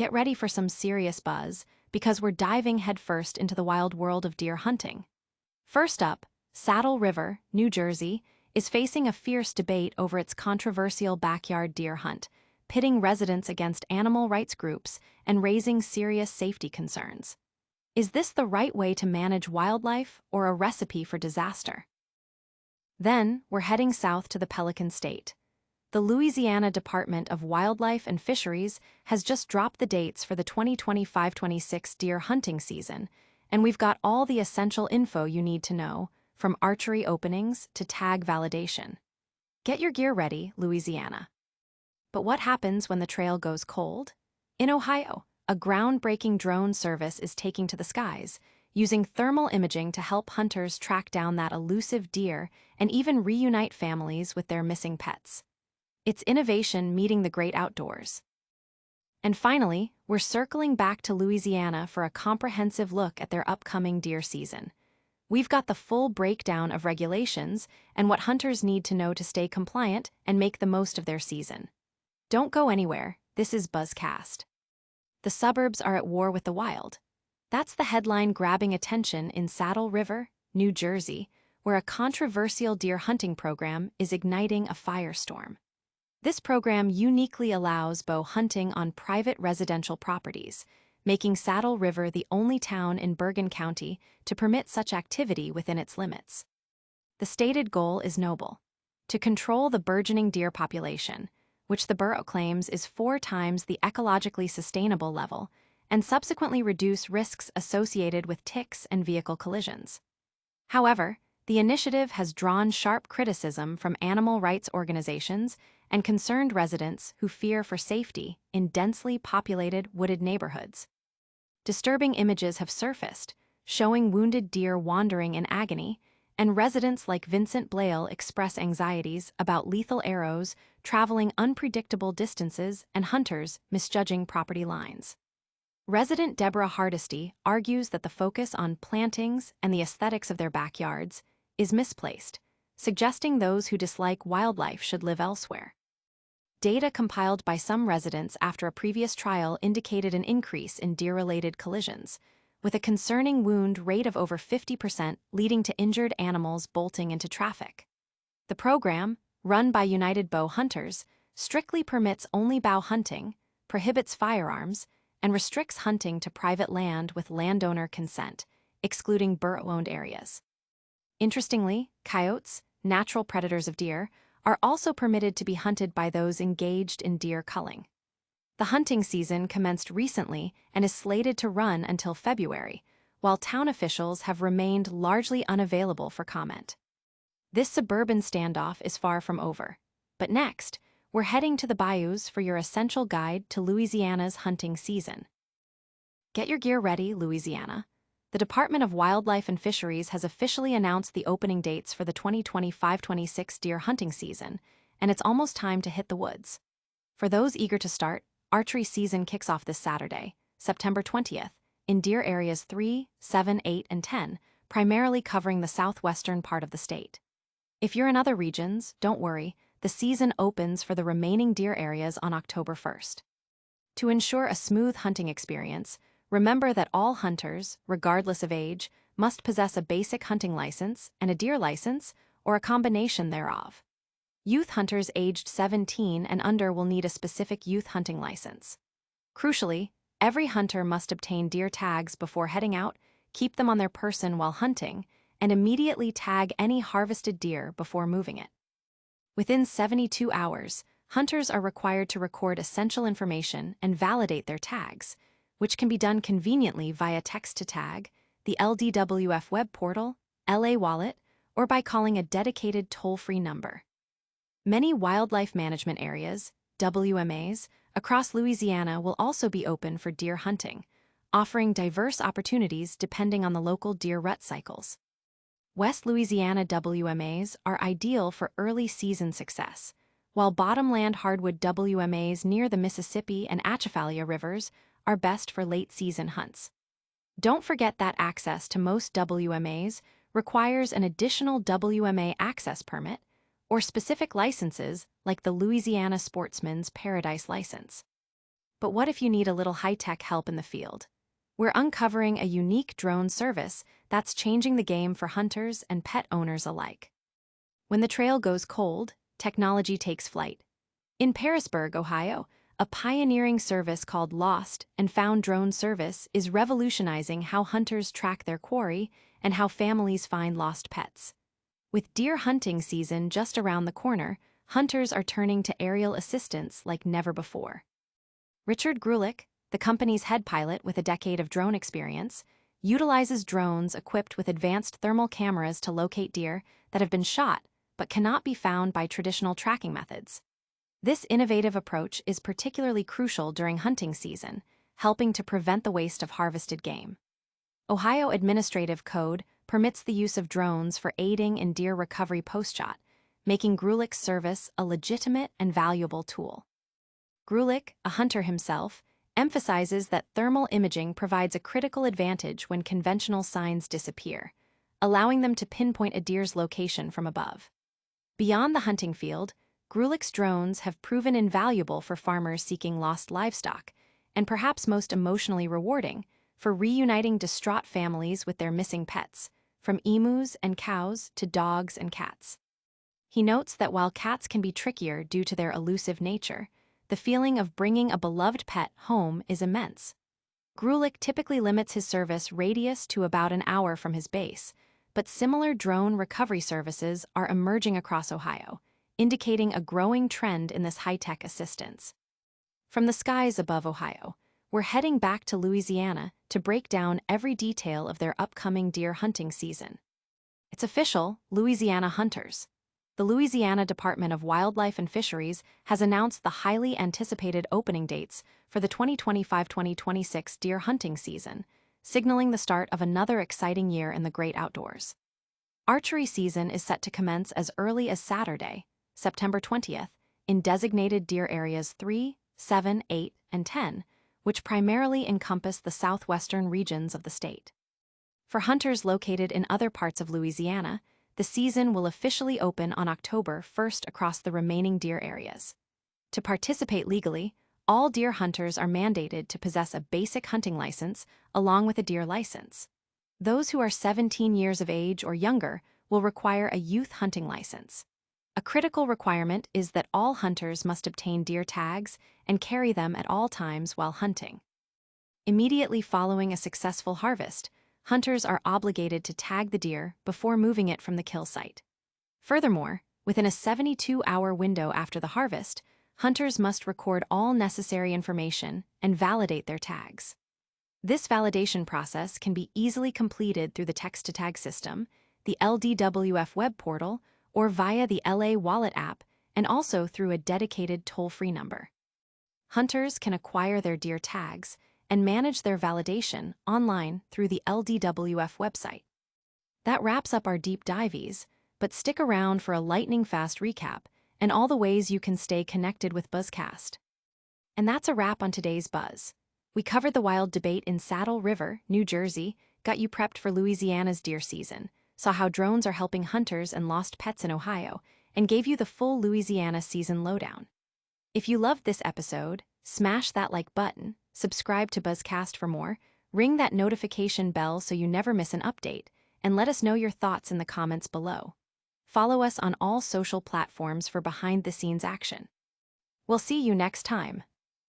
Get ready for some serious buzz, because we're diving headfirst into the wild world of deer hunting. First up, Saddle River, New Jersey, is facing a fierce debate over its controversial backyard deer hunt, pitting residents against animal rights groups and raising serious safety concerns. Is this the right way to manage wildlife or a recipe for disaster? Then, we're heading south to the Pelican State. The Louisiana Department of Wildlife and Fisheries has just dropped the dates for the 2025-26 deer hunting season, and we've got all the essential info you need to know, from archery openings to tag validation. Get your gear ready, Louisiana. But what happens when the trail goes cold? In Ohio, a groundbreaking drone service is taking to the skies, using thermal imaging to help hunters track down that elusive deer and even reunite families with their missing pets. It's innovation meeting the great outdoors. And finally, we're circling back to Louisiana for a comprehensive look at their upcoming deer season. We've got the full breakdown of regulations and what hunters need to know to stay compliant and make the most of their season. Don't go anywhere, this is BuzzCast. The suburbs are at war with the wild. That's the headline grabbing attention in Saddle River, New Jersey, where a controversial deer hunting program is igniting a firestorm. This program uniquely allows bow hunting on private residential properties, making Saddle River the only town in Bergen County to permit such activity within its limits. The stated goal is noble: to control the burgeoning deer population, which the borough claims is 4 times the ecologically sustainable level, and subsequently reduce risks associated with ticks and vehicle collisions. However, the initiative has drawn sharp criticism from animal rights organizations and concerned residents who fear for safety in densely populated wooded neighborhoods. Disturbing images have surfaced, showing wounded deer wandering in agony, and residents like Vincent Blale express anxieties about lethal arrows traveling unpredictable distances and hunters misjudging property lines. Resident Deborah Hardesty argues that the focus on plantings and the aesthetics of their backyards is misplaced, suggesting those who dislike wildlife should live elsewhere. Data compiled by some residents after a previous trial indicated an increase in deer-related collisions, with a concerning wound rate of over 50% leading to injured animals bolting into traffic. The program, run by United Bow Hunters, strictly permits only bow hunting, prohibits firearms, and restricts hunting to private land with landowner consent, excluding borough-owned areas. Interestingly, coyotes, natural predators of deer, are also permitted to be hunted by those engaged in deer culling. The hunting season commenced recently and is slated to run until February, while town officials have remained largely unavailable for comment. This suburban standoff is far from over. But next, we're heading to the bayous for your essential guide to Louisiana's hunting season. Get your gear ready, Louisiana. The Department of Wildlife and Fisheries has officially announced the opening dates for the 2025-26 deer hunting season, and it's almost time to hit the woods. For those eager to start, archery season kicks off this Saturday, September 20th, in deer areas 3, 7, 8, and 10, primarily covering the southwestern part of the state. If you're in other regions, don't worry, the season opens for the remaining deer areas on October 1st. To ensure a smooth hunting experience, remember that all hunters, regardless of age, must possess a basic hunting license and a deer license, or a combination thereof. Youth hunters aged 17 and under will need a specific youth hunting license. Crucially, every hunter must obtain deer tags before heading out, keep them on their person while hunting, and immediately tag any harvested deer before moving it. Within 72 hours, hunters are required to record essential information and validate their tags, which can be done conveniently via text-to-tag, the LDWF web portal, LA Wallet, or by calling a dedicated toll-free number. Many wildlife management areas, WMAs, across Louisiana will also be open for deer hunting, offering diverse opportunities depending on the local deer rut cycles. West Louisiana WMAs are ideal for early season success, while bottomland hardwood WMAs near the Mississippi and Atchafalaya rivers are best for late season hunts. Don't forget that access to most WMAs requires an additional WMA access permit or specific licenses like the Louisiana Sportsman's Paradise License. But what if you need a little high-tech help in the field? We're uncovering a unique drone service that's changing the game for hunters and pet owners alike. When the trail goes cold, technology takes flight. In Parisburg, Ohio, a pioneering service called Lost and Found Drone Service is revolutionizing how hunters track their quarry and how families find lost pets. With deer hunting season just around the corner, hunters are turning to aerial assistance like never before. Richard Grulich, the company's head pilot with a decade of drone experience, utilizes drones equipped with advanced thermal cameras to locate deer that have been shot but cannot be found by traditional tracking methods. This innovative approach is particularly crucial during hunting season, helping to prevent the waste of harvested game. Ohio Administrative Code permits the use of drones for aiding in deer recovery post-shot, making Grulich's service a legitimate and valuable tool. Grulich, a hunter himself, emphasizes that thermal imaging provides a critical advantage when conventional signs disappear, allowing them to pinpoint a deer's location from above. Beyond the hunting field, Grulich's drones have proven invaluable for farmers seeking lost livestock, and perhaps most emotionally rewarding, for reuniting distraught families with their missing pets, from emus and cows to dogs and cats. He notes that while cats can be trickier due to their elusive nature, the feeling of bringing a beloved pet home is immense. Grulich typically limits his service radius to about an hour from his base, but similar drone recovery services are emerging across Ohio, indicating a growing trend in this high-tech assistance. From the skies above Ohio, we're heading back to Louisiana to break down every detail of their upcoming deer hunting season. It's official, Louisiana hunters. The Louisiana Department of Wildlife and Fisheries has announced the highly anticipated opening dates for the 2025-2026 deer hunting season, signaling the start of another exciting year in the great outdoors. Archery season is set to commence as early as Saturday, September 20th, in designated deer areas 3, 7, 8, and 10, which primarily encompass the southwestern regions of the state. For hunters located in other parts of Louisiana, the season will officially open on October 1st across the remaining deer areas. To participate legally, all deer hunters are mandated to possess a basic hunting license along with a deer license. Those who are 17 years of age or younger will require a youth hunting license. A critical requirement is that all hunters must obtain deer tags and carry them at all times while hunting. Immediately following a successful harvest, hunters are obligated to tag the deer before moving it from the kill site. Furthermore, within a 72-hour window after the harvest, hunters must record all necessary information and validate their tags. This validation process can be easily completed through the text-to-tag system, the LDWF web portal, or via the LA Wallet app, and also through a dedicated toll-free number. Hunters can acquire their deer tags and manage their validation online through the LDWF website. That wraps up our deep dives, but stick around for a lightning-fast recap and all the ways you can stay connected with BuzzCast. And that's a wrap on today's Buzz. We covered the wild debate in Saddle River, New Jersey, got you prepped for Louisiana's deer season, saw how drones are helping hunters and lost pets in Ohio, and gave you the full Louisiana season lowdown. If you loved this episode, smash that like button, subscribe to BuzzCast for more, ring that notification bell so you never miss an update, and let us know your thoughts in the comments below. Follow us on all social platforms for behind-the-scenes action. We'll see you next time.